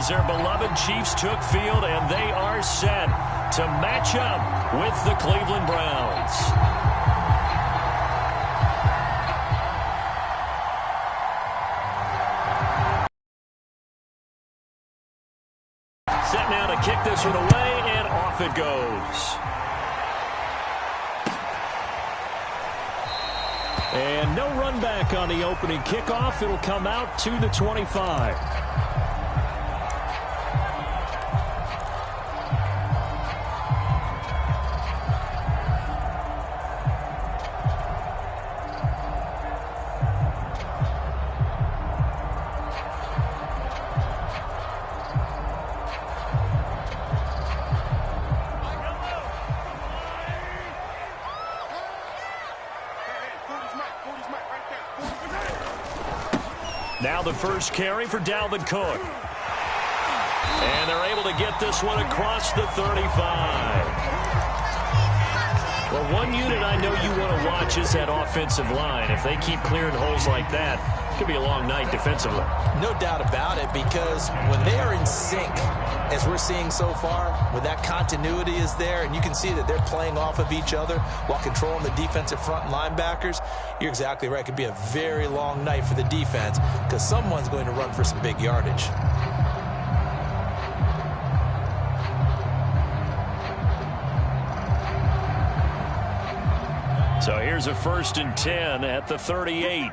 as their beloved Chiefs took field, and they are set to match up with the Cleveland Browns. Set now to kick this one away, and off it goes. And no run back on the opening kickoff. It'll come out to the 25. Now the first carry for Dalvin Cook. And they're able to get this one across the 35. Well, one unit I know you want to watch is that offensive line. If they keep clearing holes like that, it could be a long night defensively. No doubt about it, because when they are in sync, as we're seeing so far, when that continuity is there and you can see that they're playing off of each other while controlling the defensive front linebackers, you're exactly right. It could be a very long night for the defense because someone's going to run for some big yardage. So here's a 1st and 10 at the 38.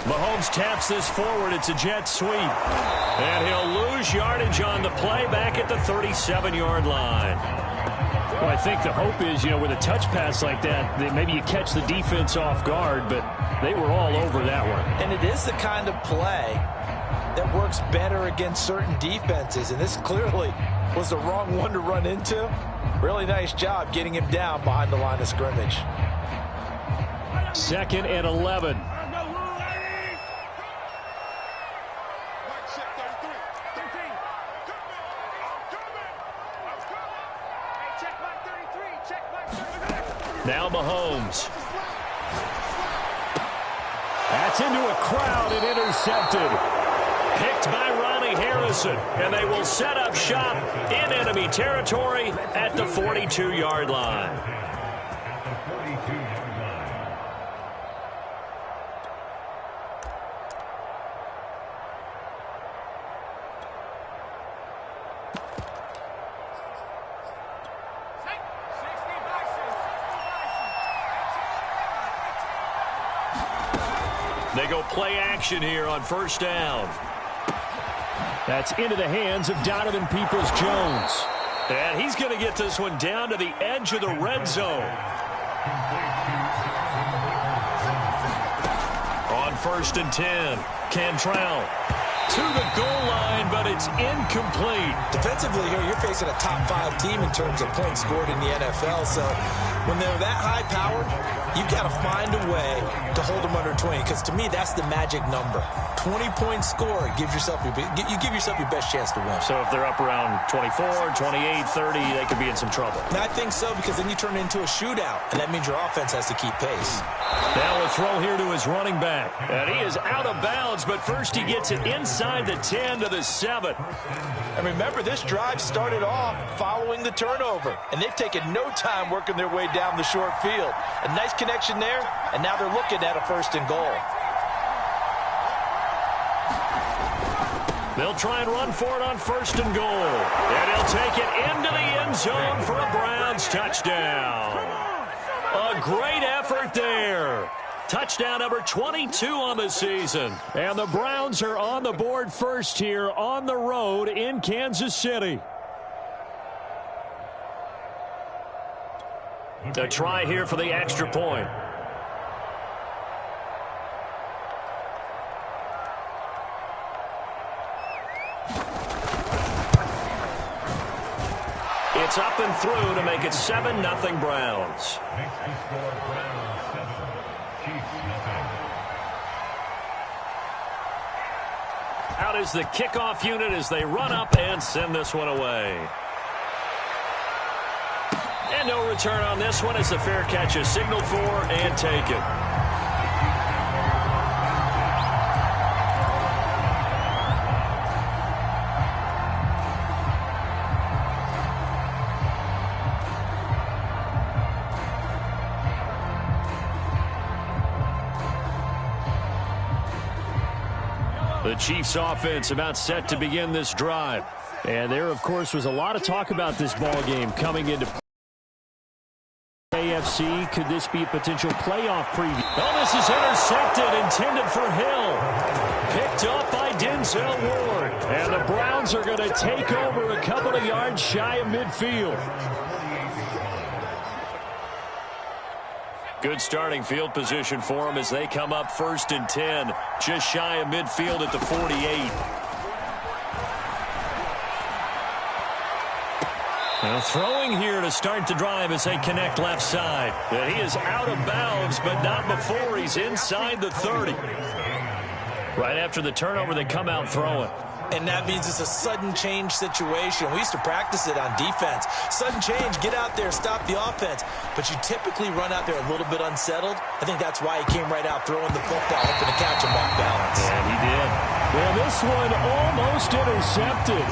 Mahomes taps this forward. It's a jet sweep. And he'll lose yardage on the play back at the 37-yard line. Well, I think the hope is, with a touch pass like that, that maybe you catch the defense off guard, but they were all over that one. And it is the kind of play that works better against certain defenses, and this clearly was the wrong one to run into. Really nice job getting him down behind the line of scrimmage. 2nd and 11. Now Mahomes. That's into a crowd and intercepted. Picked by Ronnie Harrison. And they will set up shop in enemy territory at the 42-yard line. They go play action here on 1st down. That's into the hands of Donovan Peoples-Jones. And he's going to get this one down to the edge of the red zone. On 1st and 10, Cantrell to the goal line, but it's incomplete. Defensively here, you're facing a top 5 team in terms of points scored in the NFL. So when they're that high powered, you've got to find a way to hold them under 20, because to me, that's the magic number. 20 points scored gives yourself you give yourself your best chance to win. So if they're up around 24, 28, 30, they could be in some trouble. And I think so, because then you turn it into a shootout, and that means your offense has to keep pace. Now a throw here to his running back. And he is out of bounds, but first he gets it inside the 10 to the 7. And remember, this drive started off following the turnover, and they've taken no time working their way down the short field. A nice connection there, and now they're looking at a 1st and goal. They'll try and run for it on 1st and goal. And he'll take it into the end zone for a Browns touchdown. A great effort there. Touchdown number 22 on the season. And the Browns are on the board first here on the road in Kansas City. A try here for the extra point. It's up and through to make it 7-0 Browns. Out is the kickoff unit as they run up and send this one away. And no return on this one as the fair catch is signaled for and taken. The Chiefs offense about set to begin this drive. And there, of course, was a lot of talk about this ball game coming into AFC. Could this be a potential playoff preview? Oh, this is intercepted, intended for Hill. Picked up by Denzel Ward. And the Browns are going to take over a couple of yards shy of midfield. Good starting field position for them as they come up 1st and 10. Just shy of midfield at the 48. Now throwing here to start the drive as they connect left side. And he is out of bounds, but not before he's inside the 30. Right after the turnover, they come out throwing. And that means it's a sudden change situation. We used to practice it on defense. Sudden change, get out there, stop the offense. But you typically run out there a little bit unsettled. I think that's why he came right out throwing the football, hoping to catch him off balance. And he did. Well, this one almost intercepted.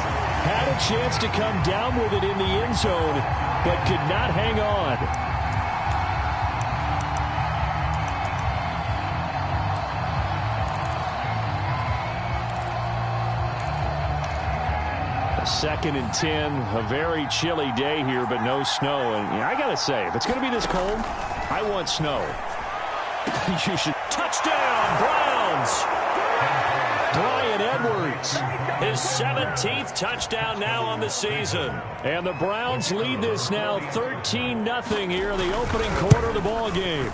Had a chance to come down with it in the end zone, but could not hang on. Second and 10, a very chilly day here, but no snow. And I got to say, if it's going to be this cold, I want snow. You should. Touchdown, Browns! Bryan Edwards. His 17th touchdown now on the season. And the Browns lead this now 13-0 here in the opening quarter of the ball game.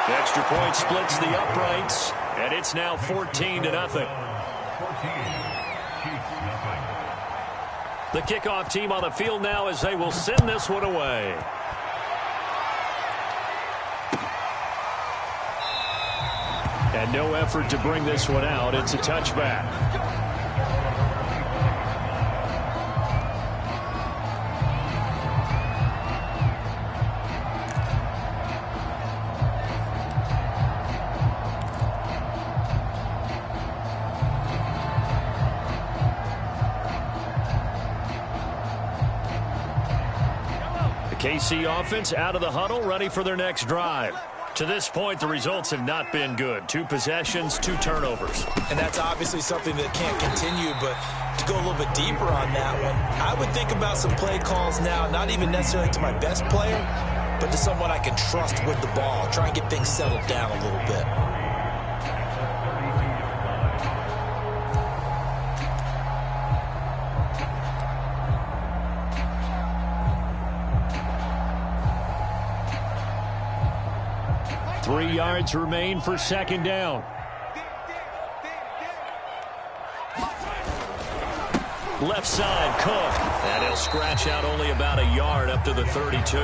The extra point splits the uprights, and it's now 14-0. The kickoff team on the field now as they will send this one away. And no effort to bring this one out. It's a touchback. KC offense out of the huddle, ready for their next drive. To this point, the results have not been good. 2 possessions, 2 turnovers. And that's obviously something that can't continue, but to go a little bit deeper on that one, I would think about some play calls now, not even necessarily to my best player, but to someone I can trust with the ball. Try and get things settled down a little bit. Three yards remain for second down. Left side, Cook. And he'll scratch out only about a yard up to the 32.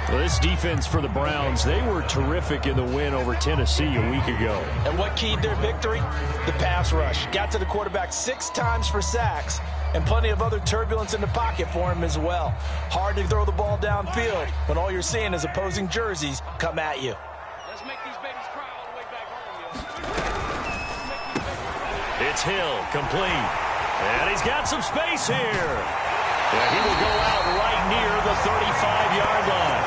Well, this defense for the Browns, they were terrific in the win over Tennessee a week ago. And what keyed their victory? The pass rush. Got to the quarterback 6 times for sacks, and plenty of other turbulence in the pocket for him as well. Hard to throw the ball downfield when all you're seeing is opposing jerseys come at you. Let's make these babies cry all the way back home, yo. It's Hill, complete. And he's got some space here. And he will go out right near the 35-yard line.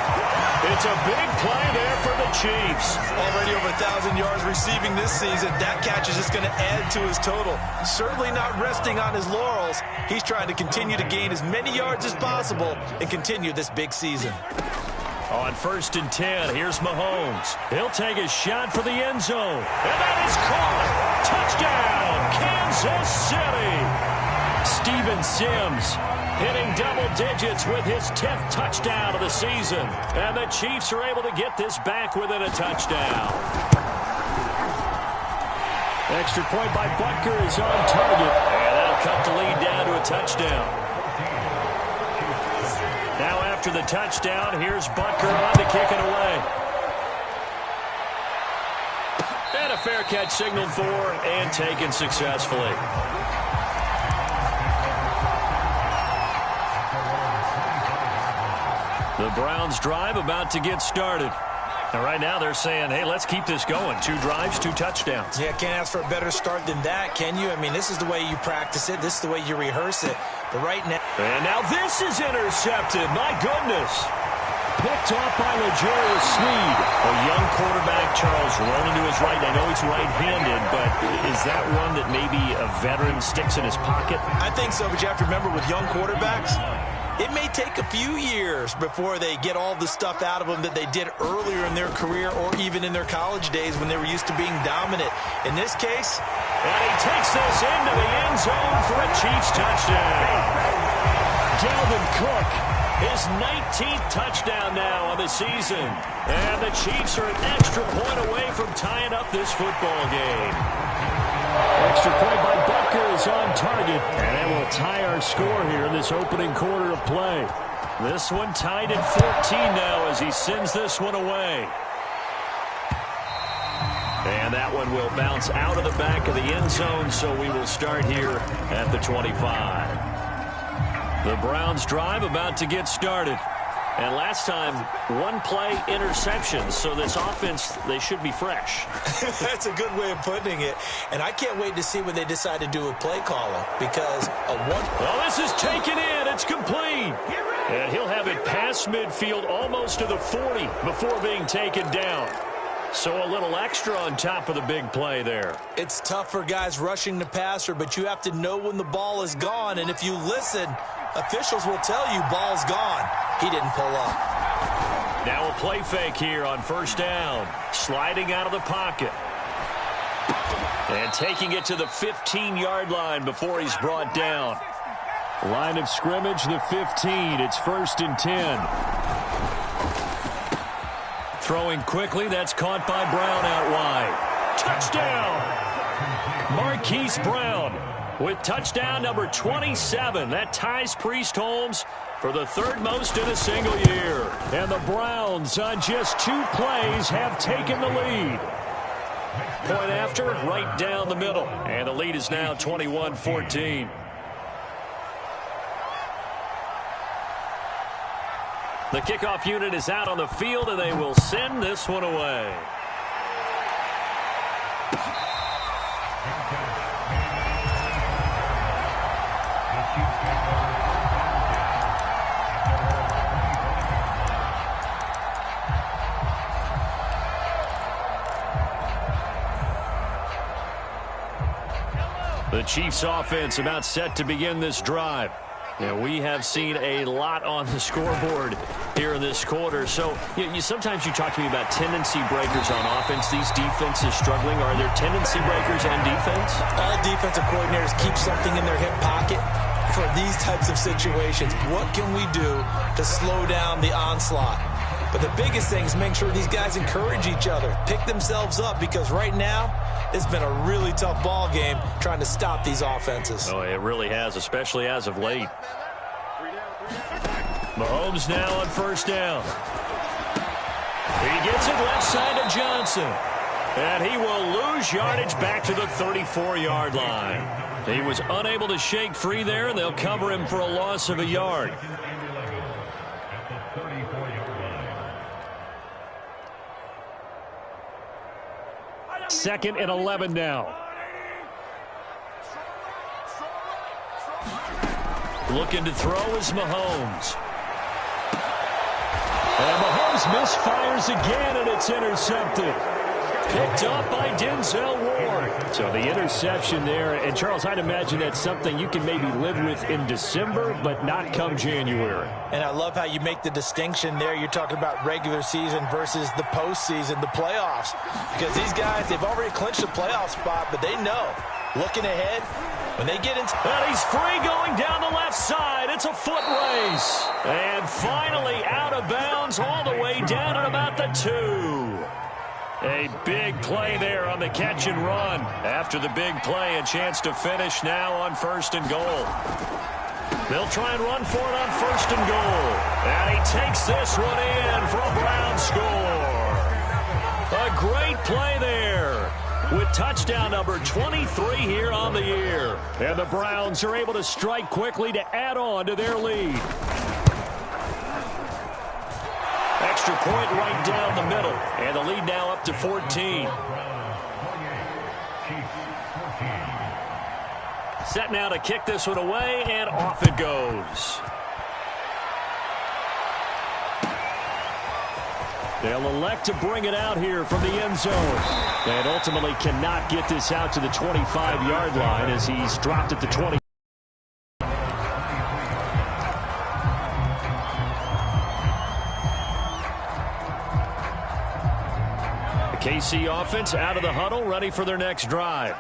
It's a big play there for the Chiefs. Already over 1,000 yards receiving this season. That catch is just going to add to his total. Certainly not resting on his laurels. He's trying to continue to gain as many yards as possible and continue this big season. On 1st and 10, here's Mahomes. He'll take a shot for the end zone. And that is caught. Touchdown, Kansas City. Steven Sims hitting double digits with his 10th touchdown of the season. And the Chiefs are able to get this back within a touchdown. Extra point by Butker is on target. And that'll cut the lead down to a touchdown. Now after the touchdown, here's Butker on to kick it away. And a fair catch signaled for and taken successfully. The Browns drive about to get started. And right now they're saying, hey, let's keep this going. 2 drives, 2 touchdowns. Yeah, can't ask for a better start than that, can you? I mean, this is the way you practice it. This is the way you rehearse it. But right now... And now this is intercepted. My goodness. picked off by L'Jarius Sneed. A young quarterback, Charles, rolling to his right. I know he's right-handed, but is that one that maybe a veteran sticks in his pocket? I think so, but you have to remember with young quarterbacks, it may take a few years before they get all the stuff out of them that they did earlier in their career or even in their college days when they were used to being dominant. In this case, and he takes this into the end zone for a Chiefs touchdown. Dalvin Cook, his 19th touchdown now on the season. And the Chiefs are an extra point away from tying up this football game. Extra point by Butker is on target. And that will tie our score here in this opening quarter of play. This one tied at 14 now as he sends this one away. And that one will bounce out of the back of the end zone, so we will start here at the 25. The Browns drive about to get started. And last time, one play interception, so this offense, they should be fresh. That's a good way of putting it. And I can't wait to see when they decide to do a play calling because well, this is taken in. It's complete. And he'll have it past midfield almost to the 40 before being taken down. So a little extra on top of the big play there. It's tough for guys rushing the passer, but you have to know when the ball is gone. And if you listen, officials will tell you ball's gone. He didn't pull up. Now a play fake here on first down. Sliding out of the pocket. And taking it to the 15-yard line before he's brought down. Line of scrimmage, the 15. It's 1st and 10. Throwing quickly, that's caught by Brown out wide. Touchdown! Marquise Brown with touchdown number 27. That ties Priest Holmes for the 3rd most in a single year. And the Browns, on just 2 plays, have taken the lead. Point after, right down the middle. And the lead is now 21-14. The kickoff unit is out on the field, and they will send this one away. The Chiefs offense about set to begin this drive. Yeah, we have seen a lot on the scoreboard here in this quarter. So sometimes you talk to me about tendency breakers on offense. These defenses struggling. Are there tendency breakers on defense? All defensive coordinators keep something in their hip pocket for these types of situations. What can we do to slow down the onslaught? But the biggest thing is make sure these guys encourage each other, pick themselves up, because right now it's been a really tough ball game trying to stop these offenses. Oh, it really has, especially as of late. Mahomes now on first down. He gets it left side to Johnson. And he will lose yardage back to the 34-yard line. He was unable to shake free there, and they'll cover him for a loss of a yard. Second and 11 now. Looking to throw is Mahomes. And Mahomes misfires again, and it's intercepted. Picked up by Denzel Ward. So the interception there, and Charles, I'd imagine that's something you can maybe live with in December, but not come January. And I love how you make the distinction there. You're talking about regular season versus the postseason, the playoffs. Because these guys, they've already clinched the playoff spot, but they know, looking ahead, when they get into... And he's free going down the left side. It's a foot race. And finally out of bounds all the way down at about the 2. A big play there on the catch and run. After the big play, a chance to finish now on 1st and goal. They'll try and run for it on 1st and goal. And he takes this one in for a Brown score. A great play there with touchdown number 23 here on the year. And the Browns are able to strike quickly to add on to their lead. Extra point right down the middle. And the lead now up to 14. Set now to kick this one away, and off it goes. They'll elect to bring it out here from the end zone. And ultimately cannot get this out to the 25-yard line as he's dropped at the 20. The KC offense out of the huddle, ready for their next drive.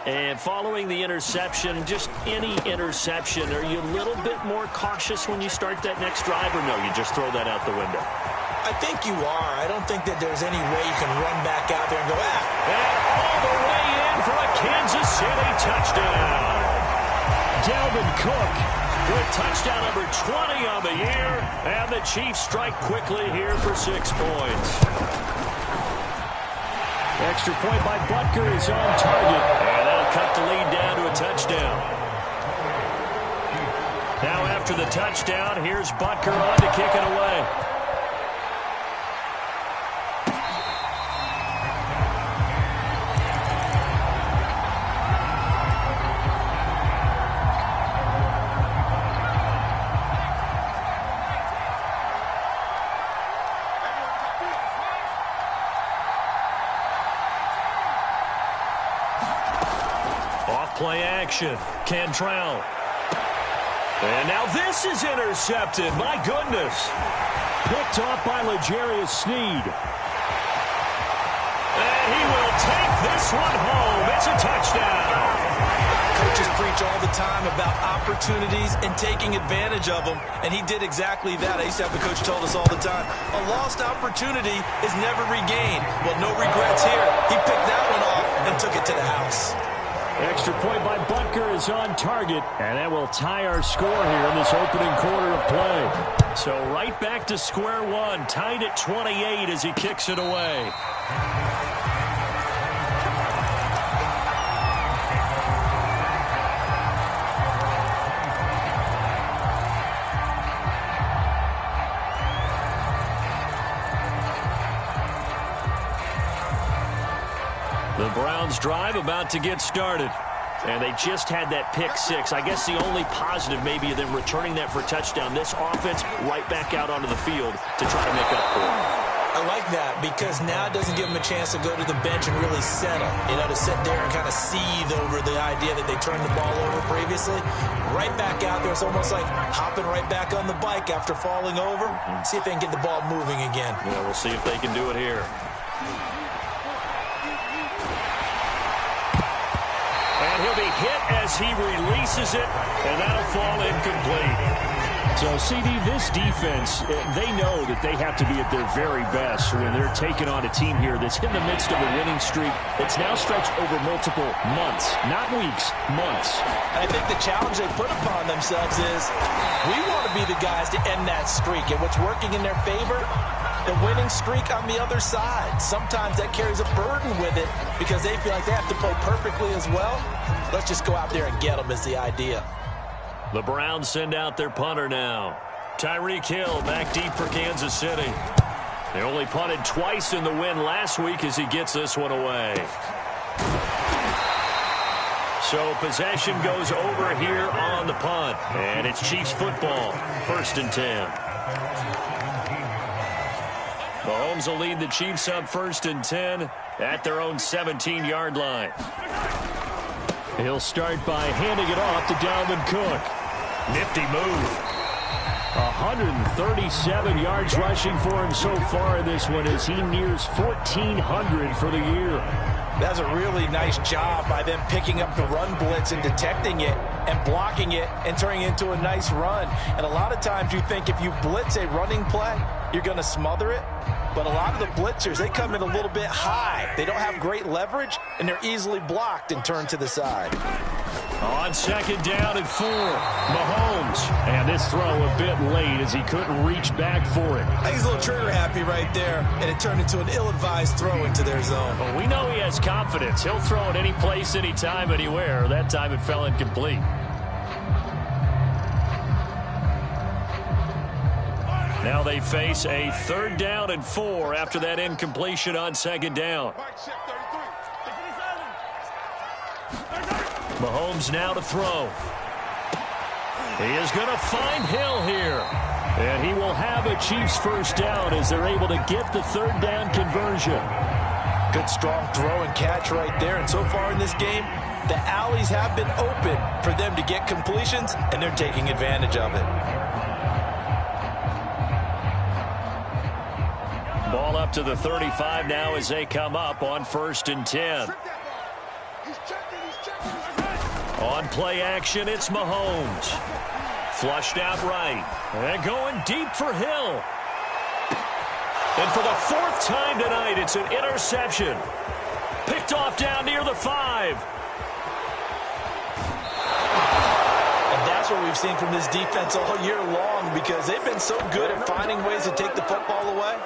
And following the interception, just any interception, are you a little bit more cautious when you start that next drive, or no, you just throw that out the window? I think you are. I don't think that there's any way you can run back out there and go, And all the way in for a Kansas City touchdown. Dalvin Cook with touchdown number 20 on the year, and the Chiefs strike quickly here for 6 points. Extra point by Butker is on target, and that'll cut the lead down to a touchdown. Now after the touchdown, here's Butker on to kick it away. Play action. Cantrell. And now this is intercepted. My goodness. Picked off by L'Jarius Sneed. And he will take this one home. It's a touchdown. Coaches preach all the time about opportunities and taking advantage of them, and he did exactly that. I used to have the coach told us all the time, a lost opportunity is never regained. Well, no regrets here. He picked that one off and took it to the house. Extra point by Butker is on target, and that will tie our score here in this opening quarter of play. So right back to square one, tied at 28 as he kicks it away. The Browns drive about to get started. And they just had that pick six. I guess the only positive maybe of them returning that for a touchdown. This offense right back out onto the field to try to make up for it. I like that because now it doesn't give them a chance to go to the bench and really settle. You know, to sit there and kind of seethe over the idea that they turned the ball over previously. Right back out there. It's almost like hopping right back on the bike after falling over. See if they can get the ball moving again. Yeah, we'll see if they can do it here. And he'll be hit as he releases it, and that'll fall incomplete. So, CD, this defense, they know that they have to be at their very best when they're taking on a team here that's in the midst of a winning streak that's now stretched over multiple months, not weeks, months. I think the challenge they put upon themselves is we want to be the guys to end that streak. And what's working in their favor, the winning streak on the other side. Sometimes that carries a burden with it because they feel like they have to play perfectly as well. Let's just go out there and get them is the idea. The Browns send out their punter now. Tyreek Hill back deep for Kansas City. They only punted twice in the win last week as he gets this one away. So possession goes over here on the punt. And it's Chiefs football. 1st and 10. Mahomes will lead the Chiefs up 1st and 10 at their own 17-yard line. He'll start by handing it off to Dalvin Cook. Nifty move. 137 yards rushing for him so far in this one as he nears 1,400 for the year. That's a really nice job by them picking up the run blitz and detecting it and blocking it and turning it into a nice run. And a lot of times you think if you blitz a running play, you're going to smother it. But a lot of the blitzers, they come in a little bit high. They don't have great leverage, and they're easily blocked and turned to the side. On 2nd down and 4, Mahomes. And this throw a bit late as he couldn't reach back for it. I think he's a little trigger happy right there, and it turned into an ill-advised throw into their zone. Well, we know he has confidence. He'll throw it any place, anytime, anywhere. That time it fell incomplete. Now they face a 3rd down and 4 after that incompletion on 2nd down. Mahomes now to throw. He is going to find Hill here. And he will have a Chiefs first down as they're able to get the third down conversion. Good strong throw and catch right there. And so far in this game, the alleys have been open for them to get completions, and they're taking advantage of it. Ball up to the 35 now as they come up on 1st and 10. On play action, it's Mahomes. Flushed out right. And going deep for Hill. And for the 4th time tonight, it's an interception. Picked off down near the 5. And that's what we've seen from this defense all year long, because they've been so good at finding ways to take the football away.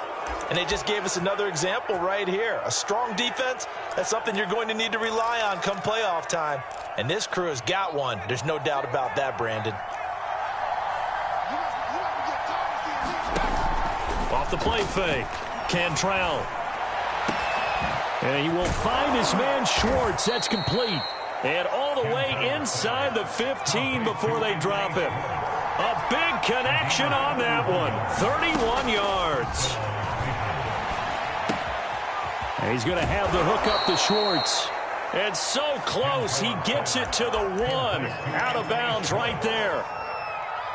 And they just gave us another example right here. A strong defense, that's something you're going to need to rely on come playoff time. And this crew has got one. There's no doubt about that, Brandon. Off the play fake. Cantrell. And he will find his man Schwartz. That's complete. And all the way inside the 15 before they drop him. A big connection on that one. 31 yards. And he's going to have the hook up to Schwartz. And so close, he gets it to the 1. Out of bounds right there.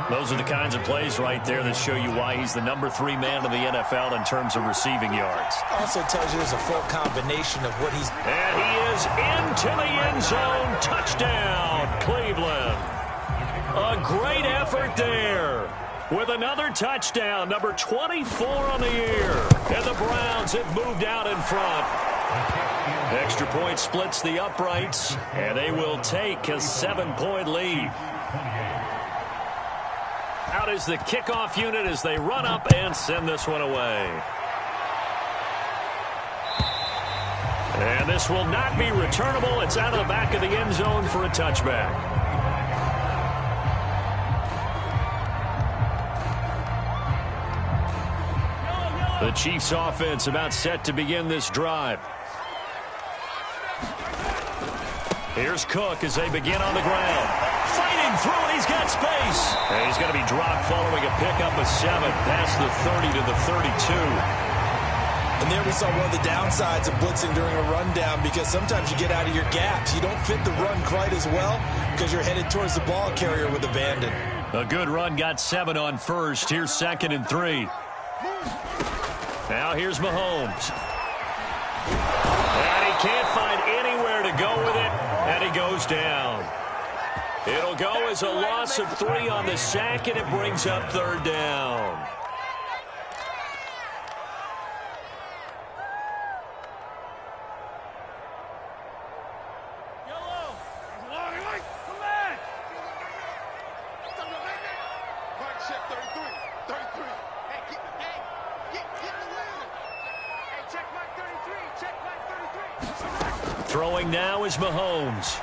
Those are the kinds of plays right there that show you why he's the number 3 man in the NFL in terms of receiving yards. Also tells you there's a full combination of what he's... And he is into the end zone. Touchdown, Cleveland. A great effort there. With another touchdown, number 24 on the year. And the Browns have moved out in front. Extra point splits the uprights, and they will take a 7-point lead. Out is the kickoff unit as they run up and send this one away. And this will not be returnable. It's out of the back of the end zone for a touchback. The Chiefs offense about set to begin this drive. Here's Cook as they begin on the ground. Fighting through it, he's got space. And he's going to be dropped following a pickup of 7 past the 30 to the 32. And there we saw one of the downsides of blitzing during a rundown, because sometimes you get out of your gaps. You don't fit the run quite as well because you're headed towards the ball carrier with abandon. A good run got 7 on first. Here's 2nd and 3. Now here's Mahomes. And he can't find anywhere to go with it, and he goes down. It'll go as a loss of 3 on the sack, and it brings up 3rd down. Throwing now is Mahomes.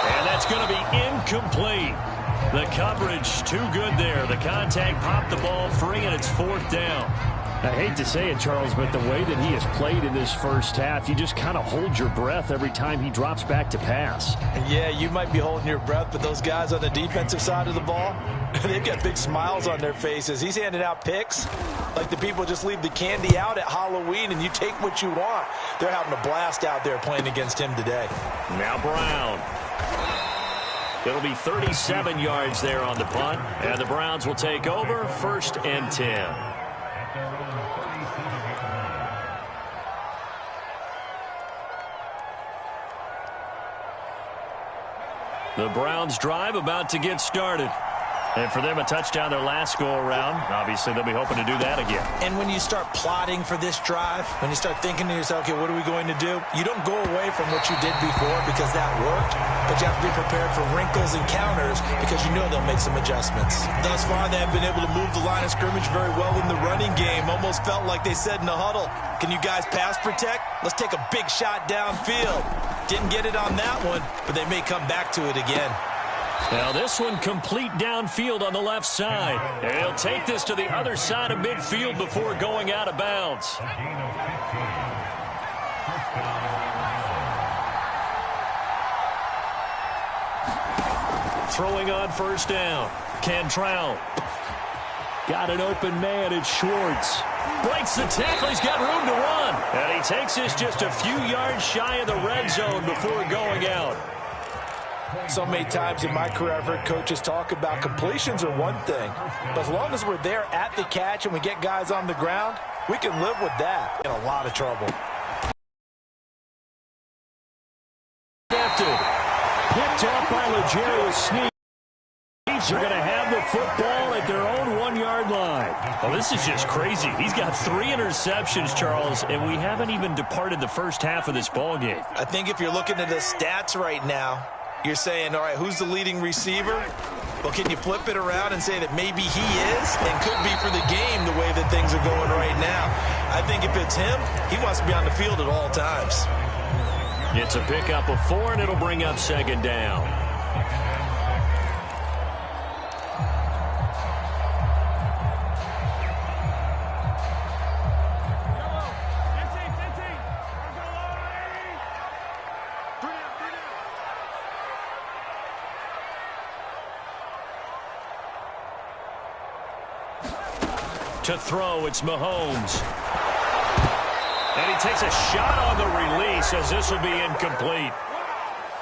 And that's going to be incomplete. The coverage too good there. The contact popped the ball free, and it's 4th down. I hate to say it, Charles, but the way that he has played in this first half, you just kind of hold your breath every time he drops back to pass. Yeah, you might be holding your breath, but those guys on the defensive side of the ball, they've got big smiles on their faces. He's handing out picks like the people just leave the candy out at Halloween and you take what you want. They're having a blast out there playing against him today. Now Brown. It'll be 37 yards there on the punt, and the Browns will take over 1st and 10. The Browns drive about to get started. And for them, a touchdown their last go-around. Obviously, they'll be hoping to do that again. And when you start plotting for this drive, when you start thinking to yourself, okay, what are we going to do? You don't go away from what you did before because that worked, but you have to be prepared for wrinkles and counters because you know they'll make some adjustments. Thus far, they have been able to move the line of scrimmage very well in the running game. Almost felt like they said in the huddle, can you guys pass protect? Let's take a big shot downfield. Didn't get it on that one, but they may come back to it again. Now this one complete downfield on the left side. And he'll take this to the other side of midfield before going out of bounds. Throwing on 1st down. Cantrell. Got an open man. It's Schwartz. Breaks the tackle. He's got room to run. And he takes this just a few yards shy of the red zone before going out. So many times in my career I've heard coaches talk about completions are one thing. But as long as we're there at the catch and we get guys on the ground, we can live with that. In a lot of trouble. Picked off by L'Jarius Sneed. Are going to have the football at their own 1-yard line. Well, this is just crazy. He's got 3 interceptions, Charles, and we haven't even departed the first half of this ball game. I think if you're looking at the stats right now, you're saying, all right, who's the leading receiver? Well, can you flip it around and say that maybe he is and could be for the game the way that things are going right now? I think if it's him, he wants to be on the field at all times. It's a pickup of 4, and it'll bring up second down. To throw, it's Mahomes. And he takes a shot on the release as this will be incomplete.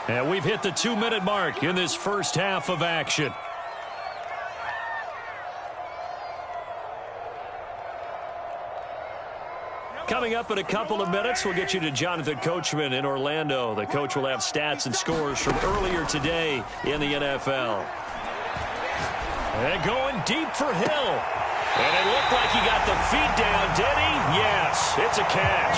And we've hit the 2-minute mark in this first half of action. Coming up in a couple of minutes, we'll get you to Jonathan Coachman in Orlando. The coach will have stats and scores from earlier today in the NFL. And going deep for Hill. And it looked like he got the feet down, did he? Yes, it's a catch.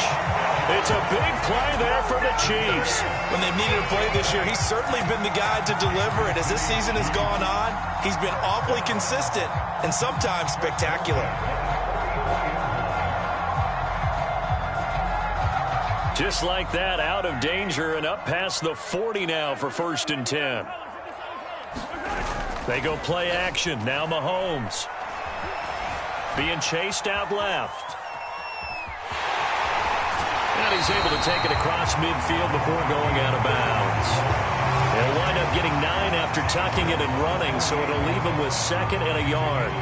It's a big play there for the Chiefs. When they've needed a play this year, he's certainly been the guy to deliver it. As this season has gone on, he's been awfully consistent and sometimes spectacular. Just like that, out of danger and up past the 40 now for 1st and 10. They go play action. Now Mahomes. Being chased out left. And he's able to take it across midfield before going out of bounds. He'll wind up getting 9 after tucking it and running, so it'll leave him with 2nd and a yard.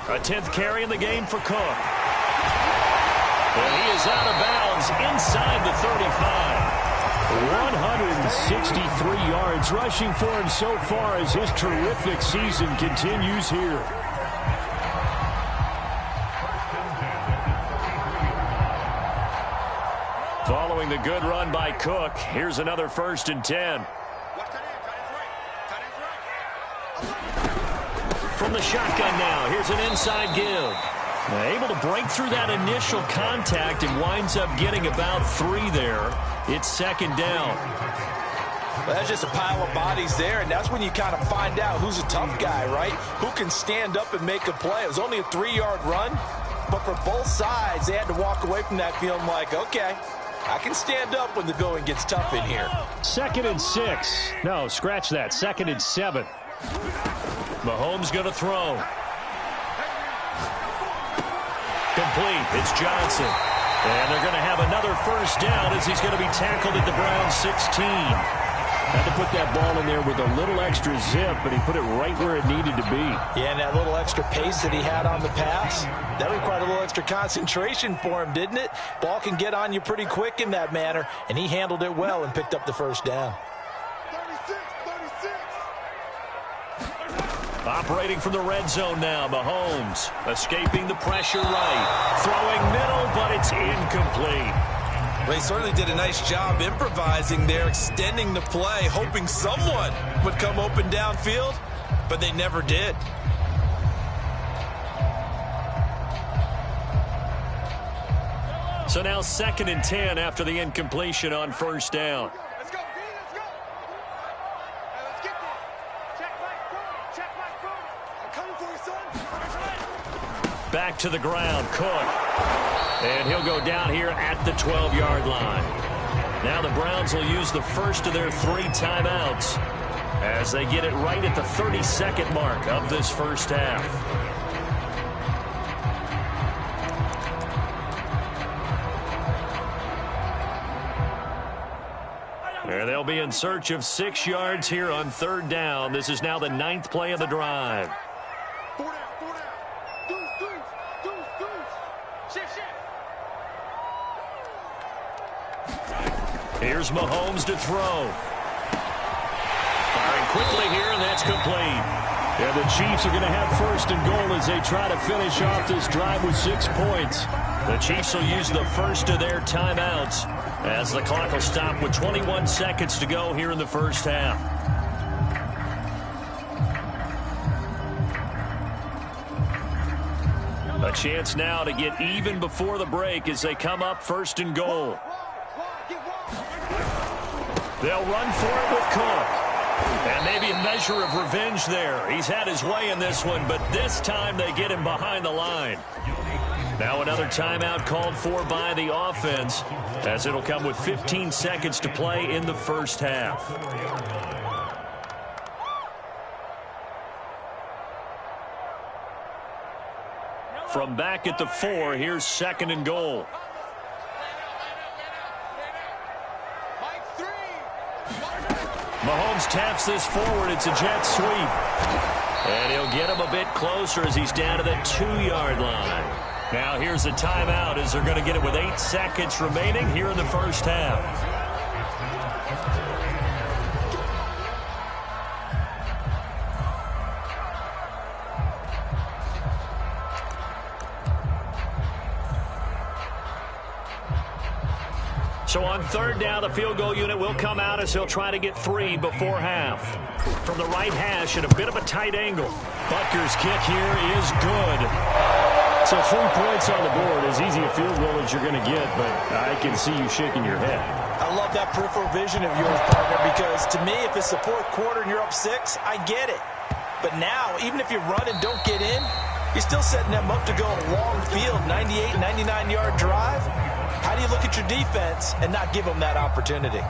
A 10th carry in the game for Cook. And he is out of bounds inside the 35. 163 yards rushing for him so far as his terrific season continues here. Following the good run by Cook, here's another 1st and 10. From the shotgun now, here's an inside give. Able to break through that initial contact and winds up getting about 3 there. It's 2nd down. Well, that's just a pile of bodies there, and that's when you kind of find out who's a tough guy, right? Who can stand up and make a play. It was only a 3-yard run, but for both sides, they had to walk away from that feeling like, okay, I can stand up when the going gets tough in here. 2nd and 6. No, scratch that. 2nd and 7. Mahomes going to throw. Complete. It's Johnson. And they're going to have another 1st down as he's going to be tackled at the Browns 16. Had to put that ball in there with a little extra zip, but he put it right where it needed to be. Yeah, and that little extra pace that he had on the pass, that required a little extra concentration for him, didn't it? Ball can get on you pretty quick in that manner, and he handled it well and picked up the 1st down. Operating from the red zone now, Mahomes escaping the pressure right. Throwing middle, but it's incomplete. Well, he certainly did a nice job improvising there, extending the play, hoping someone would come open downfield, but they never did. So now 2nd and 10 after the incompletion on 1st down. Let's go, D, let's go. Let's get there. Check my phone. Check my phone. I'm coming for you, son. Back to the ground, Cook. And he'll go down here at the 12-yard line. Now the Browns will use the first of their 3 timeouts. as they get it right at the 30-second mark of this first half. And they'll be in search of 6 yards here on third down. This is now the 9th play of the drive. 4 down, 4 down. Deuce. Shift. Here's Mahomes to throw. Firing quickly here, and that's complete. Yeah, the Chiefs are going to have first and goal as they try to finish off this drive with 6 points. The Chiefs will use the first of their timeouts as the clock will stop with 21 seconds to go here in the first half. A chance now to get even before the break as they come up first and goal. They'll run for it with Cook. And maybe a measure of revenge there. He's had his way in this one, but this time they get him behind the line. Now another timeout called for by the offense, as it'll come with 15 seconds to play in the first half. From back at the 4, here's second and goal. Mahomes taps this forward. It's a jet sweep. And he'll get him a bit closer as he's down to the 2-yard line. Now here's a timeout as they're going to get it with 8 seconds remaining here in the first half. So on third down, the field goal unit will come out as he'll try to get 3 before half. From the right hash at a bit of a tight angle. Butker's kick here is good. So 3 points on the board, as easy a field goal as you're going to get, but I can see you shaking your head. I love that peripheral vision of yours, partner, because to me, if it's the 4th quarter and you're up 6, I get it. But now, even if you run and don't get in, you're still setting them up to go a long field, 98, 99-yard drive. How do you look at your defense and not give them that opportunity?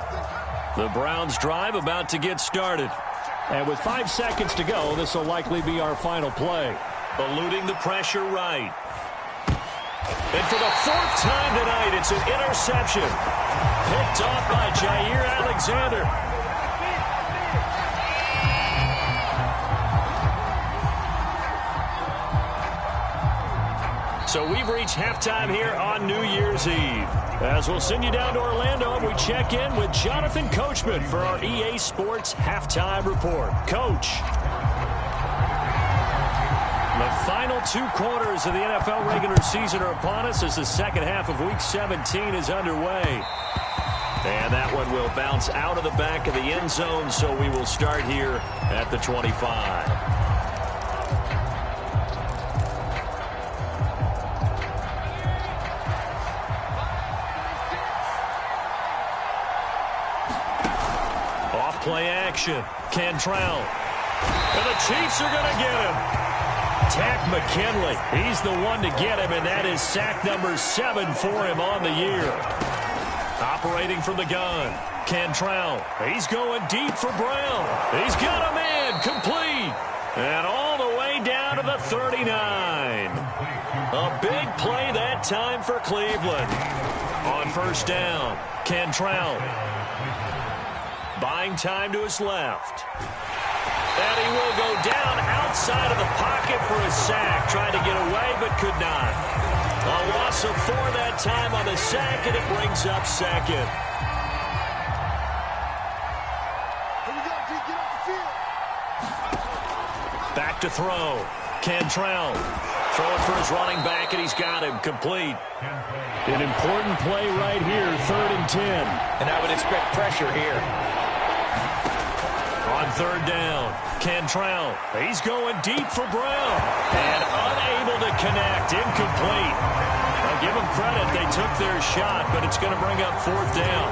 The Browns drive about to get started. And with 5 seconds to go, this will likely be our final play. Eluding the pressure right. And for the 4th time tonight, it's an interception. Picked off by Jair Alexander. So we've reached halftime here on New Year's Eve. As we'll send you down to Orlando, and we check in with Jonathan Coachman for our EA Sports Halftime Report. Coach. The final 2 quarters of the NFL regular season are upon us as the second half of Week 17 is underway. And that one will bounce out of the back of the end zone, so we will start here at the 25. Play action. Cantrell. And the Chiefs are going to get him. Tack McKinley. He's the one to get him, and that is sack number 7 for him on the year. Operating from the gun. Cantrell. He's going deep for Brown. He's got a man. Complete. And all the way down to the 39. A big play that time for Cleveland. On first down. Cantrell. Buying time to his left. And he will go down outside of the pocket for a sack. Tried to get away, but could not. A loss of 4 that time on the sack, and it brings up second. Back to throw. Cantrell. Throwing for his running back, and he's got him. Complete. An important play right here, 3rd and 10. And I would expect pressure here. On third down, Cantrell. He's going deep for Brown. And unable to connect. Incomplete. I'll give them credit. They took their shot, but it's going to bring up 4th down.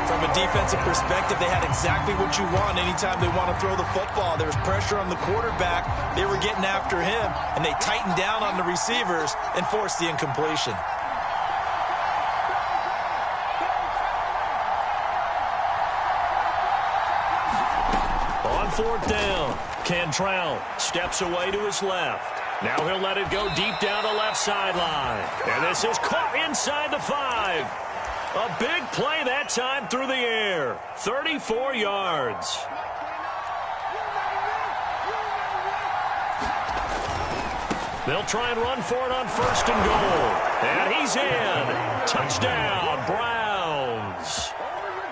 From a defensive perspective, they had exactly what you want anytime they want to throw the football. There was pressure on the quarterback. They were getting after him, and they tightened down on the receivers and forced the incompletion. On fourth down, Cantrell steps away to his left. Now he'll let it go deep down the left sideline. And this is caught inside the 5. A big play that time through the air. 34 yards. They'll try and run for it on first and goal. And he's in. Touchdown, Browns.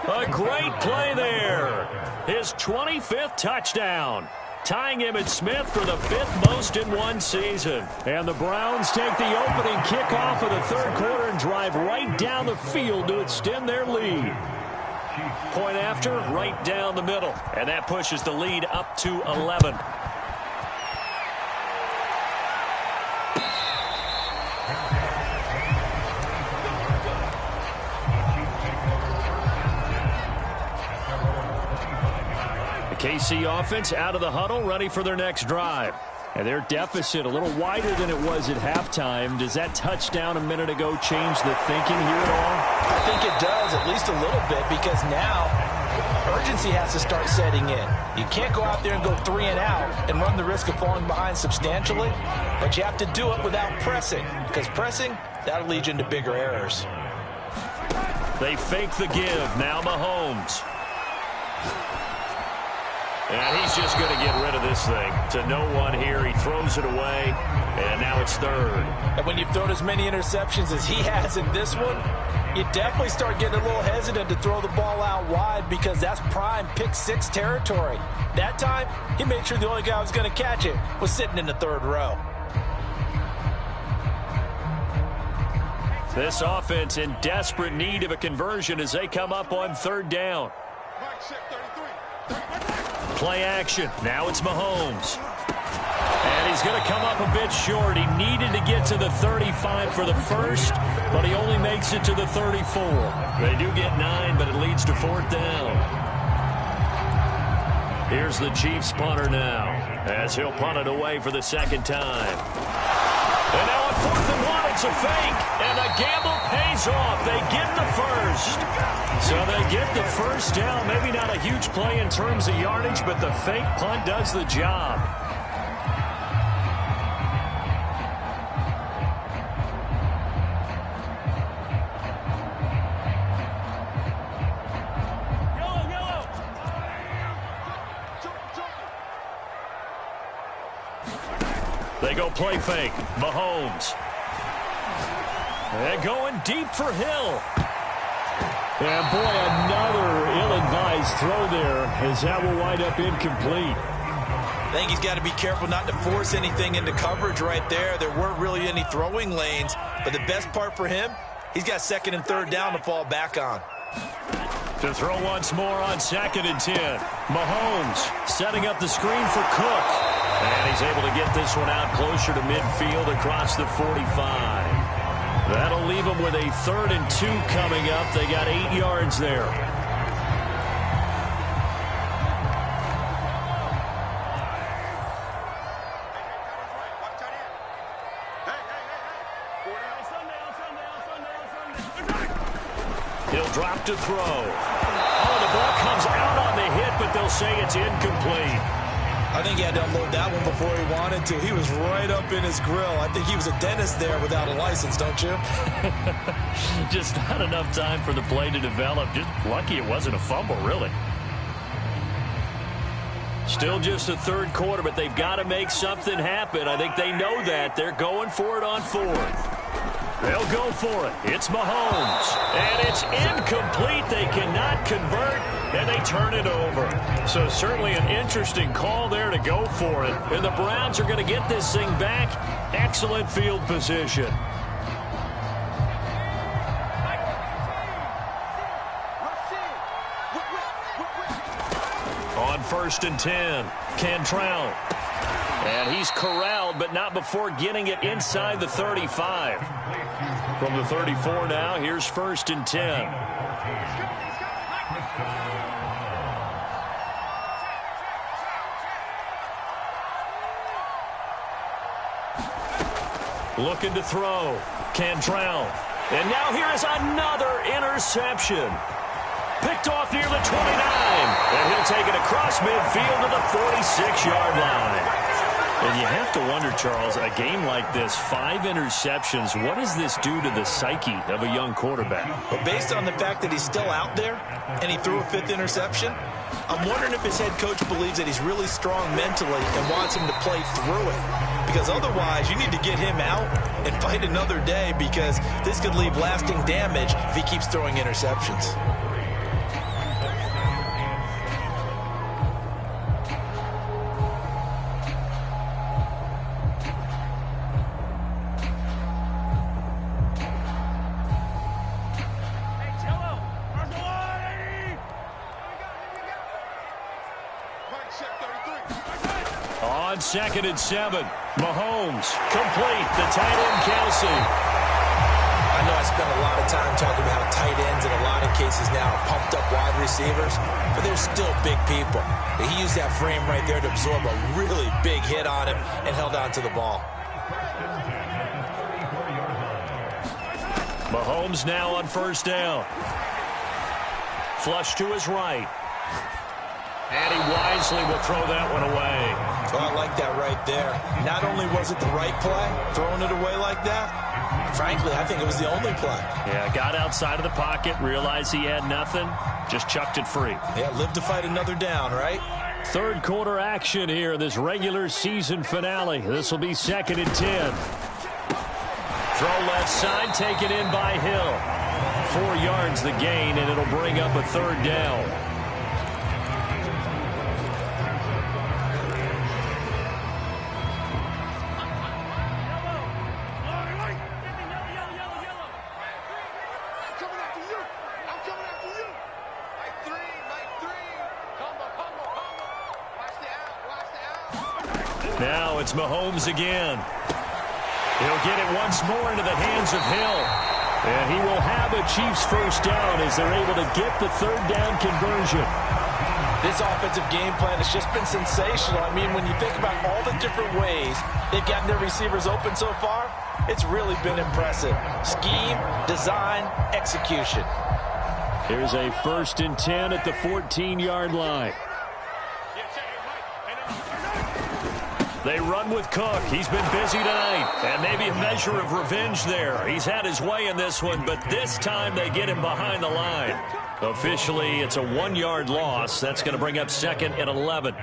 A great play there. His 25th touchdown. Tying Emmitt Smith for the 5th most in one season. And the Browns take the opening kickoff of the third quarter and drive right down the field to extend their lead. Point after, right down the middle. And that pushes the lead up to 11. KC offense out of the huddle, ready for their next drive. And their deficit a little wider than it was at halftime. Does that touchdown a minute ago change the thinking here at all? I think it does, at least a little bit, because now urgency has to start setting in. You can't go out there and go 3 and out and run the risk of falling behind substantially, but you have to do it without pressing, because pressing, that'll lead you into bigger errors. They fake the give. Now Mahomes. And he's just going to get rid of this thing to no one here. He throws it away, and now it's third. And when you've thrown as many interceptions as he has in this one, you definitely start getting a little hesitant to throw the ball out wide because that's prime pick-6 territory. That time, he made sure the only guy who was going to catch it was sitting in the third row. This offense in desperate need of a conversion as they come up on third down. Play action. Now it's Mahomes. And he's going to come up a bit short. He needed to get to the 35 for the first, but he only makes it to the 34. They do get 9, but it leads to fourth down. Here's the Chiefs punter now as he'll punt it away for the second time. And now on 4th and 1, it's a fake. And the gamble pays off. They get the first. So they get the first down. Maybe not a huge play in terms of yardage, but the fake punt does the job. They go play fake. Mahomes. And going deep for Hill. And boy, another ill-advised throw there as that will wind up incomplete. I think he's got to be careful not to force anything into coverage right there. There weren't really any throwing lanes, but the best part for him, he's got 2nd and 3rd down to fall back on. To throw once more on 2nd and 10. Mahomes setting up the screen for Cook. And he's able to get this one out closer to midfield across the 45. That'll leave them with a 3rd and 2 coming up. They got 8 yards there. He'll drop to throw. Oh, the ball comes out on the hit, but they'll say it's incomplete. I think he had to unload that one before he wanted to. He was right up in his grill. I think he was a dentist there without a license, don't you? Just not enough time for the play to develop. Just lucky it wasn't a fumble, really. Still just the third quarter, but they've got to make something happen. I think they know that. They're going for it on 4th. They'll go for it. It's Mahomes. And it's incomplete. They cannot convert, and they turn it over. So certainly an interesting call there to go for it. And the Browns are going to get this thing back. Excellent field position. On 1st and 10, Cantrell. And he's corralled, but not before getting it inside the 35. From the 34 now, here's 1st and 10. Looking to throw. Cantrell. And now here is another interception. Picked off near the 29. And he'll He'll take it across midfield to the 46-yard line. And you have to wonder, Charles, a game like this, 5 interceptions, what does this do to the psyche of a young quarterback? Well, based on the fact that he's still out there and he threw a 5th interception, I'm wondering if his head coach believes that he's really strong mentally and wants him to play through it. Because otherwise, you need to get him out and fight another day, because this could leave lasting damage if he keeps throwing interceptions. On 2nd and 7, Mahomes complete the tight end Kelsey. I know I spent a lot of time talking about how tight ends in a lot of cases now are pumped up wide receivers, but they're still big people. He used that frame right there to absorb a really big hit on him and held on to the ball. Mahomes now on 1st down. Flush to his right. And he wisely will throw that one away. Oh, I like that right there. Not only was it the right play, throwing it away like that, frankly, I think it was the only play. Yeah, got outside of the pocket, realized he had nothing, just chucked it free. Yeah, live to fight another down, right? 3rd quarter action here in this regular season finale. This will be 2nd and 10. Throw left side, taken in by Hill. 4 yards the gain, and it'll bring up a 3rd down. Now it's Mahomes again. He'll get it once more into the hands of Hill. And he will have a Chiefs 1st down as they're able to get the 3rd down conversion. This offensive game plan has just been sensational. I mean, when you think about all the different ways they've gotten their receivers open so far, it's really been impressive. Scheme, design, execution. Here's a 1st and 10 at the 14-yard line. They run with Cook. He's been busy tonight. And maybe a measure of revenge there. He's had his way in this one, but this time they get him behind the line. Officially, it's a 1-yard loss. That's going to bring up 2nd and 11.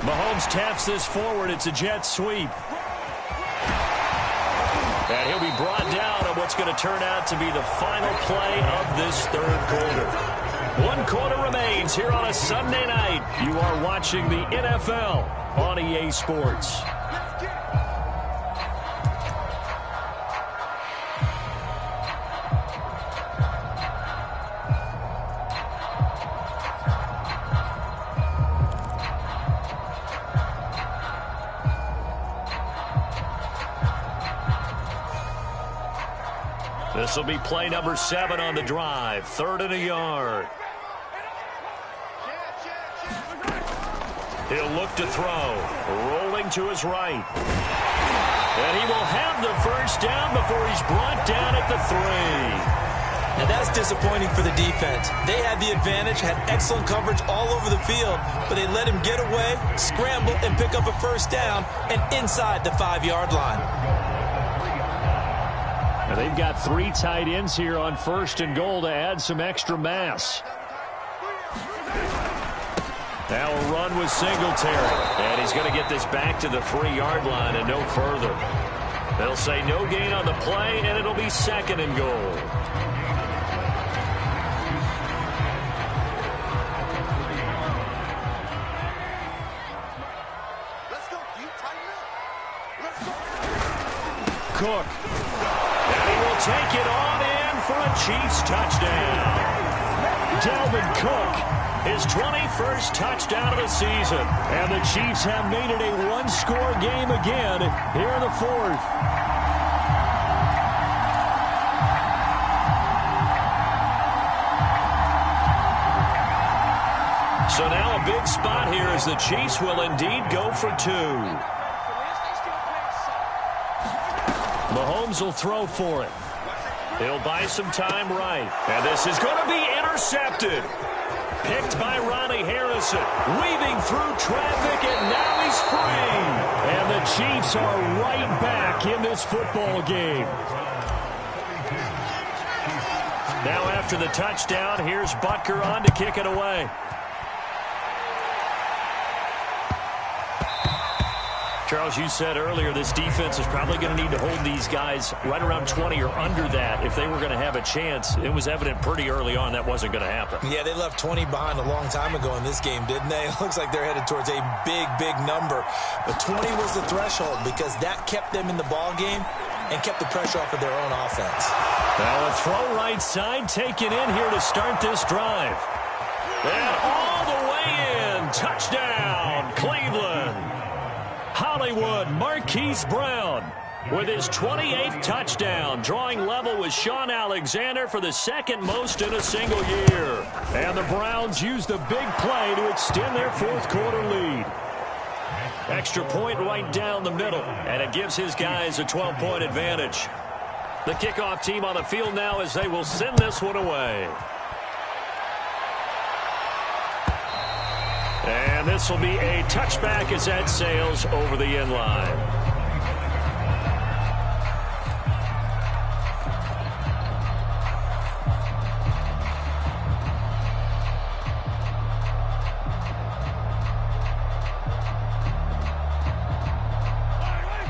Mahomes taps this forward. It's a jet sweep. And he'll be brought down on what's going to turn out to be the final play of this 3rd quarter. 1 quarter remains here on a Sunday night. You are watching the NFL on EA Sports. This will be play number 7 on the drive. 3rd and a yard. He'll look to throw. Rolling to his right. And he will have the 1st down before he's brought down at the 3. Now that's disappointing for the defense. They had the advantage, had excellent coverage all over the field, but they let him get away, scramble, and pick up a 1st down and inside the 5-yard line. Now they've got 3 tight ends here on 1st and goal to add some extra mass. Now a run with Singletary. And he's going to get this back to the 3-yard line and no further. They'll say no gain on the play, and it'll be 2nd and goal. Let's go, you tighten up. Let's go. Cook. And he will take it on in for a Chiefs touchdown. Dalvin Cook, his 21st touchdown of the season. And the Chiefs have made it a 1-score game again here in the 4th. So now a big spot here as the Chiefs will indeed go for 2. Mahomes will throw for it. He'll buy some time right. And this is going to be intercepted. Picked by Ronnie Harrison. Weaving through traffic, and now he's free. And the Chiefs are right back in this football game. Now after the touchdown, here's Butker on to kick it away. Charles, you said earlier this defense is probably going to need to hold these guys right around 20 or under that if they were going to have a chance. It was evident pretty early on that wasn't going to happen. Yeah, they left 20 behind a long time ago in this game, didn't they? It looks like they're headed towards a big, big number. But 20 was the threshold because that kept them in the ball game and kept the pressure off of their own offense. Now a throw right side taken in here to start this drive. And all the way in. Touchdown, Cleveland. Hollywood Marquise Brown with his 28th touchdown, drawing level with Sean Alexander for the second most in a single year. And the Browns use the big play to extend their fourth quarter lead. Extra point right down the middle, and it gives his guys a 12-point advantage. The kickoff team on the field now as they will send this one away. And this will be a touchback as that sails over the end line.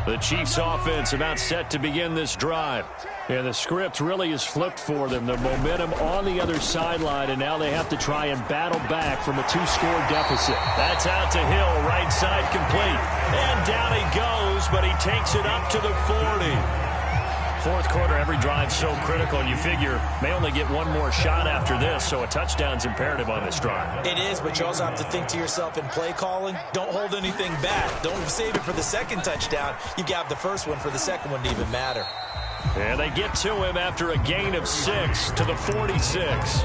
The Chiefs offense about set to begin this drive. And the script really is flipped for them. The momentum on the other sideline, and now they have to try and battle back from a 2-score deficit. That's out to Hill, right side complete. And down he goes, but he takes it up to the 40. Fourth quarter, every drive so critical, and you figure may only get one more shot after this, so a touchdown's imperative on this drive. It is, but you also have to think to yourself in play calling, don't hold anything back. Don't save it for the second touchdown. You got the first one for the second one to even matter. And they get to him after a gain of 6 to the 46.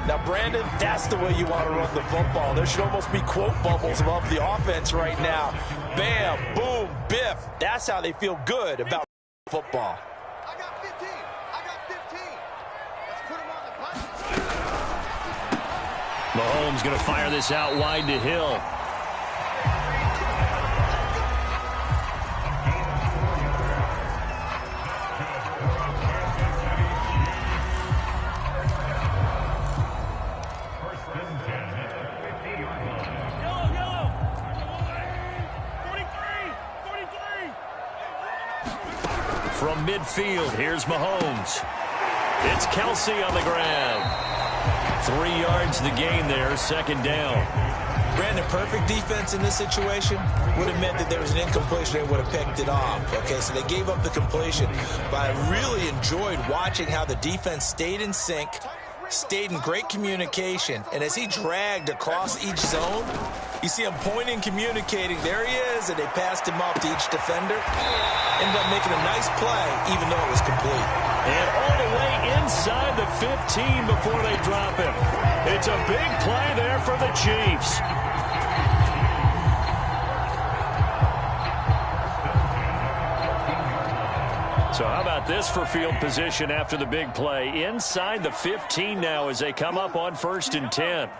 Now, Brandon, that's the way you want to run the football. There should almost be quote bubbles above the offense right now. Bam, boom, biff. That's how they feel good about football. I got 15. I got 15. Let's put him on the punch. Mahomes going to fire this out wide to Hill. From midfield, here's Mahomes. It's Kelsey on the ground. 3 yards the gain there, second down. Brandon, perfect defense in this situation would have meant that there was an incompletion. They would have picked it off. Okay, so they gave up the completion. But I really enjoyed watching how the defense stayed in sync, stayed in great communication, and as he dragged across each zone, you see him pointing, communicating. There he is, and they passed him off to each defender. Ended up making a nice play, even though it was complete. And all the way inside the 15 before they drop him. It's a big play there for the Chiefs. So how about this for field position after the big play? Inside the 15 now as they come up on 1st and 10.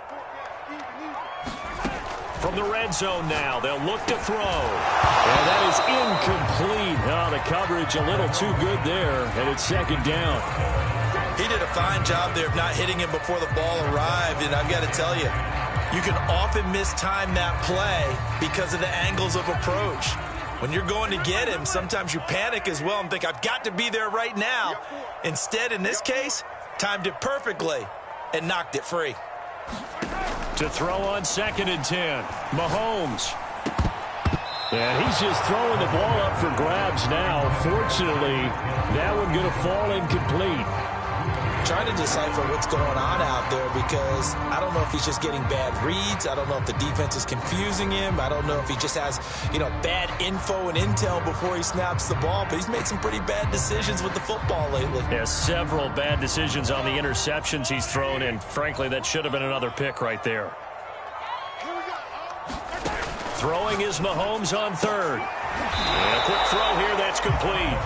From the red zone now, they'll look to throw. And that is incomplete. Oh, the coverage a little too good there, and it's second down. He did a fine job there of not hitting him before the ball arrived, and I've got to tell you, you can often mistime that play because of the angles of approach. When you're going to get him, sometimes you panic as well and think, I've got to be there right now. Instead, in this case, timed it perfectly and knocked it free. To throw on 2nd and 10, Mahomes. And he's just throwing the ball up for grabs now. Fortunately, that one going to fall incomplete. Trying to decipher what's going on out there because I don't know if he's just getting bad reads. I don't know if the defense is confusing him. I don't know if he just has, bad info and intel before he snaps the ball. But he's made some pretty bad decisions with the football lately. Yeah, several bad decisions on the interceptions he's thrown, and frankly, that should have been another pick right there. Throwing is Mahomes on third. And a quick throw here, that's complete.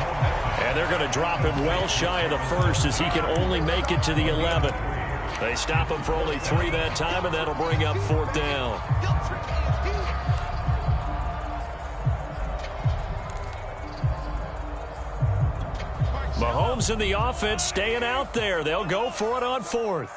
And they're going to drop him well shy of the first as he can only make it to the 11. They stop him for only 3 that time, and that'll bring up 4th down. Mahomes and the offense staying out there. They'll go for it on 4th.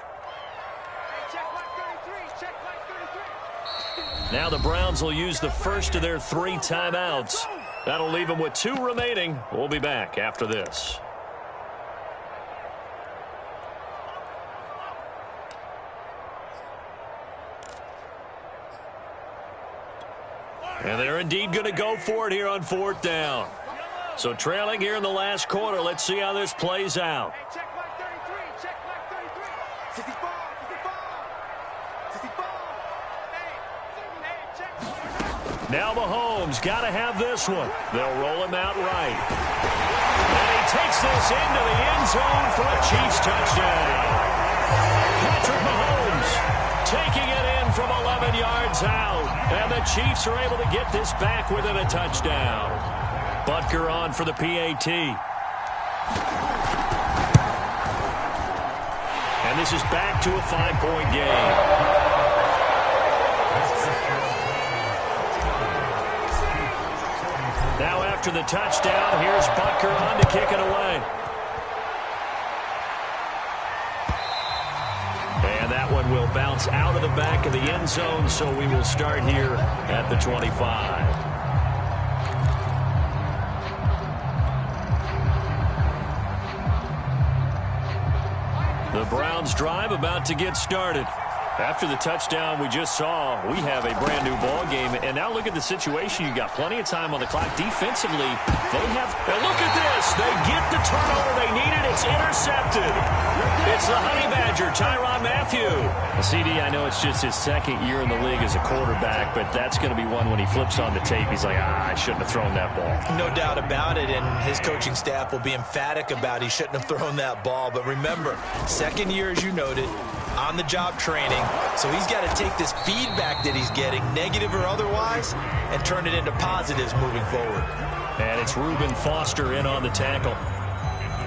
Now the Browns will use the first of their 3 timeouts. That'll leave them with 2 remaining. We'll be back after this. And they're indeed going to go for it here on 4th down. So trailing here in the last quarter. Let's see how this plays out. Now Mahomes got to have this one. They'll roll him out right. And he takes this into the end zone for a Chiefs touchdown. Patrick Mahomes taking it in from 11 yards out. And the Chiefs are able to get this back within a touchdown. Butker on for the PAT. And this is back to a 5-point game. Now after the touchdown, here's Butker on to kick it away. And that one will bounce out of the back of the end zone, so we will start here at the 25. The Browns drive about to get started. After the touchdown we just saw, we have a brand new ball game. And now look at the situation. You got plenty of time on the clock. Defensively, they have... And look at this. They get the turnover they needed. It's intercepted. It's the Honey Badger, Tyrann Mathieu. CD, I know it's just his 2nd year in the league as a quarterback, but that's going to be one when he flips on the tape. He's like, I shouldn't have thrown that ball. No doubt about it, and his coaching staff will be emphatic about he shouldn't have thrown that ball. But remember, 2nd year, as you noted, on-the-job training. So he's got to take this feedback that he's getting, negative or otherwise, and turn it into positives moving forward. And it's Reuben Foster in on the tackle.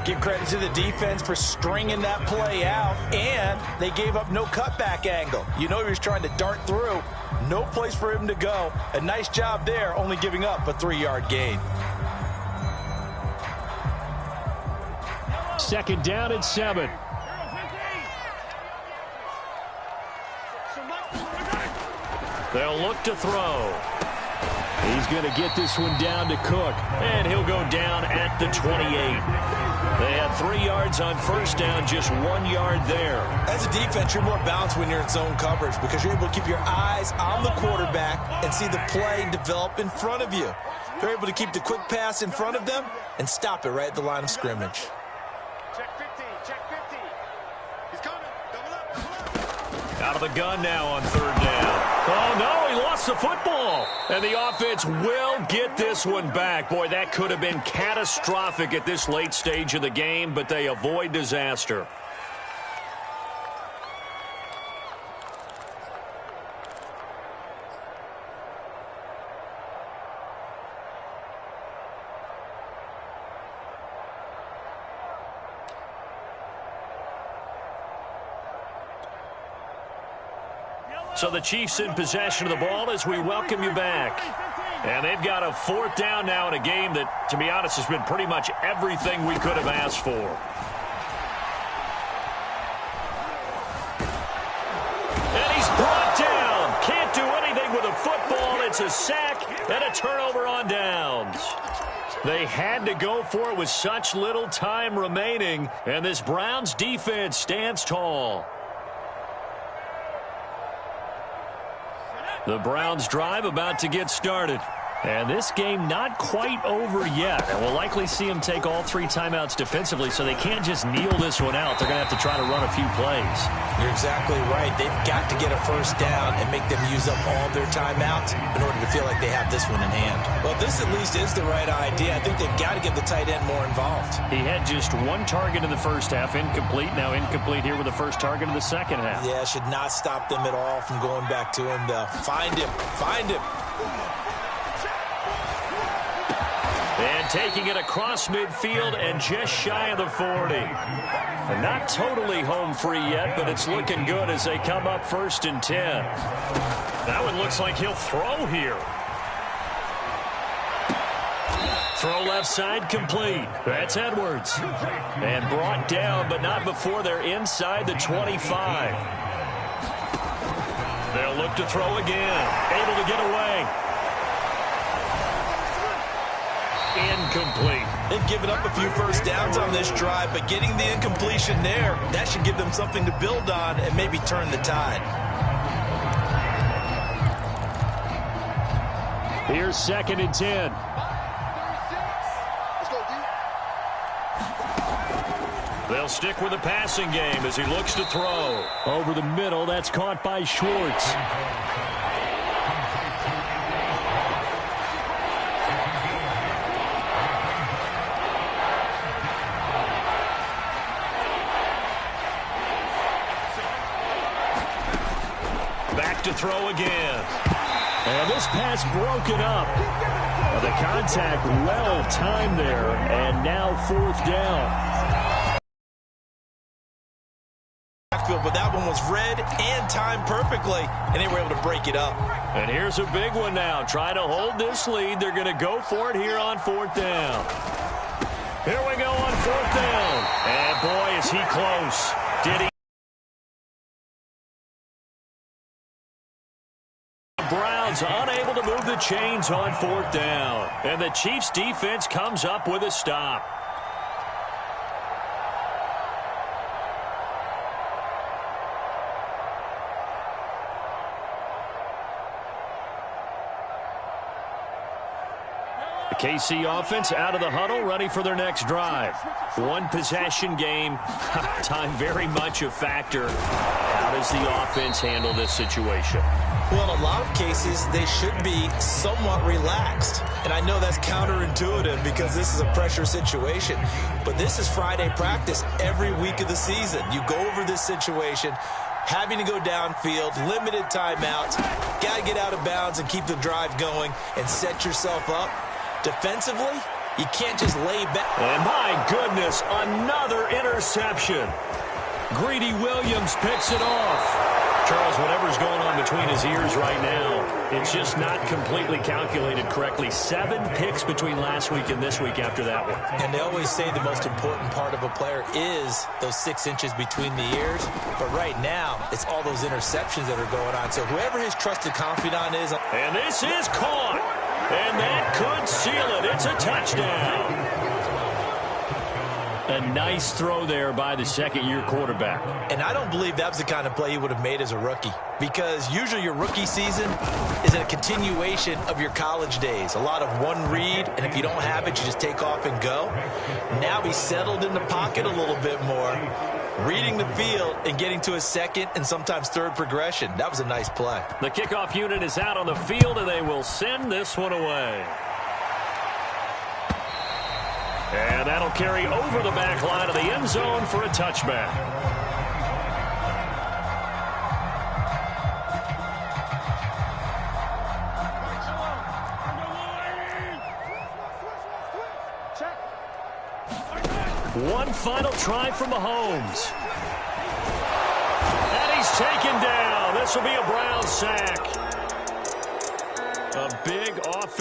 Give credit to the defense for stringing that play out, and they gave up no cutback angle. You know he was trying to dart through. No place for him to go. A nice job there, only giving up a 3-yard gain. 2nd down and 7. They'll look to throw. He's going to get this one down to Cook. And he'll go down at the 28. They had 3 yards on 1st down, just 1 yard there. As a defense, you're more balanced when you're in zone coverage because you're able to keep your eyes on the quarterback and see the play develop in front of you. You're able to keep the quick pass in front of them and stop it right at the line of scrimmage. Check 50, check 50. He's coming. Double up, double up. Out of the gun now on 3rd down. Oh, no, he lost the football. And the offense will get this one back. Boy, that could have been catastrophic at this late stage of the game, but they avoid disaster. So the Chiefs in possession of the ball as we welcome you back. And they've got a 4th down now in a game that, to be honest, has been pretty much everything we could have asked for. And he's brought down. Can't do anything with a football. It's a sack and a turnover on downs. They had to go for it with such little time remaining. And this Browns defense stands tall. The Browns drive about to get started. And this game not quite over yet. And we'll likely see them take all 3 timeouts defensively, so they can't just kneel this one out. They're going to have to try to run a few plays. You're exactly right. They've got to get a 1st down and make them use up all their timeouts in order to feel like they have this one in hand. Well, this at least is the right idea. I think they've got to get the tight end more involved. He had just 1 target in the 1st half, incomplete. Now incomplete here with the 1st target in the 2nd half. Yeah, should not stop them at all from going back to him. They'll find him. And taking it across midfield and just shy of the 40. And not totally home free yet, but it's looking good as they come up 1st and 10. That one looks like he'll throw here. Throw left side complete. That's Edwards. And brought down, but not before they're inside the 25. They'll look to throw again. Able to get away. Incomplete. They've given up a few first downs on this drive, but getting the incompletion there, that should give them something to build on and maybe turn the tide. Here's 2nd and 10. They'll stick with the passing game as he looks to throw. Over the middle, that's caught by Schwartz. Back to throw again. And this pass broken up. The contact well timed there, and now 4th down. But that one was read and timed perfectly, and they were able to break it up. And here's a big one now. Trying to hold this lead. They're going to go for it here on 4th down. Here we go on 4th down. And boy, is he close. Did he? Browns unable to move the chains on 4th down. And the Chiefs defense comes up with a stop. KC offense out of the huddle, ready for their next drive. One possession game. Time very much a factor. How does the offense handle this situation? Well, in a lot of cases, they should be somewhat relaxed. And I know that's counterintuitive because this is a pressure situation. But this is Friday practice every week of the season. You go over this situation, having to go downfield, limited timeouts, got to get out of bounds and keep the drive going and set yourself up. Defensively, you can't just lay back. And my goodness, another interception. Greedy Williams picks it off. Charles, whatever's going on between his ears right now, it's just not completely calculated correctly. 7 picks between last week and this week after that one. And they always say the most important part of a player is those 6 inches between the ears. But right now, it's all those interceptions that are going on. So whoever his trusted confidant is. And this is caught. And that could seal it. It's a touchdown. A nice throw there by the second-year quarterback. And I don't believe that was the kind of play he would have made as a rookie. Because usually your rookie season is a continuation of your college days. A lot of one read, and if you don't have it, you just take off and go. Now he's settled in the pocket a little bit more, reading the field and getting to a second and sometimes third progression. That was a nice play. The kickoff unit is out on the field, and they will send this one away. And that'll carry over the back line of the end zone for a touchback. One final try from Mahomes. And he's taken down. This will be a Brown sack. A big offense.